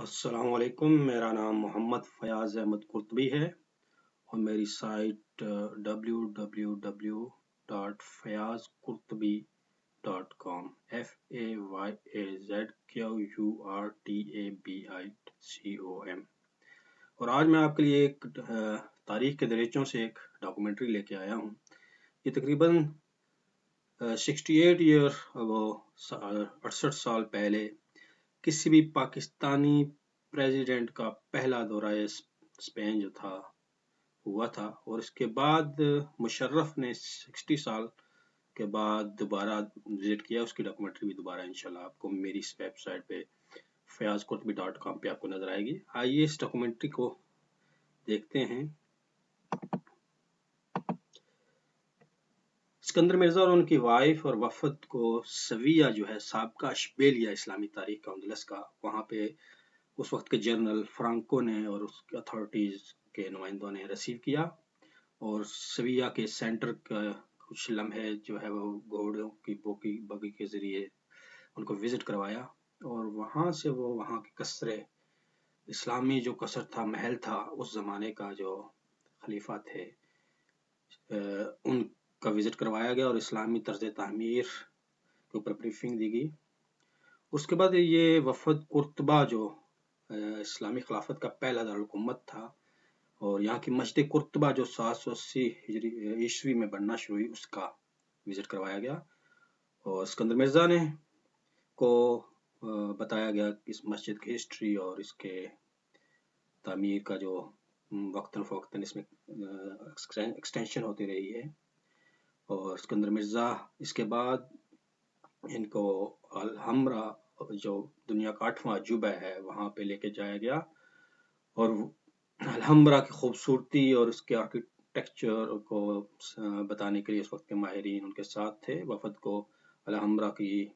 السلام علیکم، میرا نام محمد فیاض احمد قرطبی ہے اور میری سائٹ www.fayazqurtubi.com FAYAZQURTABICOM اور آج میں آپ کے لیے ایک تاریخ کے دریچوں سے ایک ڈاکومنٹری لے کے آیا ہوں۔ یہ تقریباً 68 ایئر وہ 68 سال پہلے کسی بھی پاکستانی پریزیڈنٹ کا پہلا دورہ اسپین جو تھا ہوا تھا، اور اس کے بعد مشرف نے 60 سال کے بعد دوبارہ وزٹ کیا۔ اس کی ڈاکومنٹری بھی دوبارہ انشاءاللہ آپ کو میری اس ویب سائٹ پہ fayazqurtubi.com پہ آپ کو نظر آئے گی۔ آئیے اس ڈاکومنٹری کو دیکھتے ہیں۔ اسکندر مرزا اور ان کی وائف اور وفد کو سویہ جو ہے سابقہ اشبیلیہ اسلامی تاریخ کا اندلس کا، وہاں پہ اس وقت کے جنرل فرانکو نے اور اس کے اتھارٹیز کے نمائندوں نے ریسیو کیا، اور سویہ کے سینٹر کا کچھ لمحے جو ہے وہ گھوڑوں کی بگی کے ذریعے ان کو وزٹ کروایا، اور وہاں سے وہ وہاں کے قصر اسلامی جو قصر تھا، محل تھا اس زمانے کا، جو خلیفہ تھے ان کا وزٹ کروایا گیا اور اسلامی طرز تعمیر کے اوپر بریفنگ دی گئی۔ اس کے بعد یہ وفد قرطبہ جو اسلامی خلافت کا پہلا دارالحکومت تھا، اور یہاں کی مسجد قرطبہ جو 780 عیسوی میں بننا شروع ہوئی، اس کا وزٹ کروایا گیا، اور اسکندر مرزا نے کو بتایا گیا کہ اس مسجد کی ہسٹری اور اس کے تعمیر کا جو وقتاً فوقتاً اس میں ایکسٹینشن ہوتی رہی ہے۔ اور اسکندر مرزا اس کے بعد ان کو الحمرا جو دنیا کا 8واں عجوبہ ہے وہاں پہ لے کے جایا گیا، اور الحمرا کی خوبصورتی اور اس کے آرکیٹیکچر کو بتانے کے لیے اس وقت کے ماہرین ان کے ساتھ تھے۔ وفد کو الحمرا کی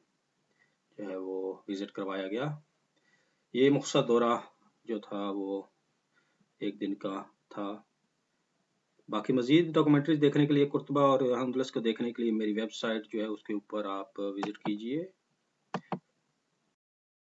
جو ہے وہ وزٹ کروایا گیا۔ یہ مختصر دورہ جو تھا وہ ایک دن کا تھا۔ باقی مزید ڈاکومنٹریز دیکھنے کے لیے، قرطبہ اور اندلس کو دیکھنے کے لیے میری ویب سائٹ جو ہے اس کے اوپر آپ وزٹ کیجئے۔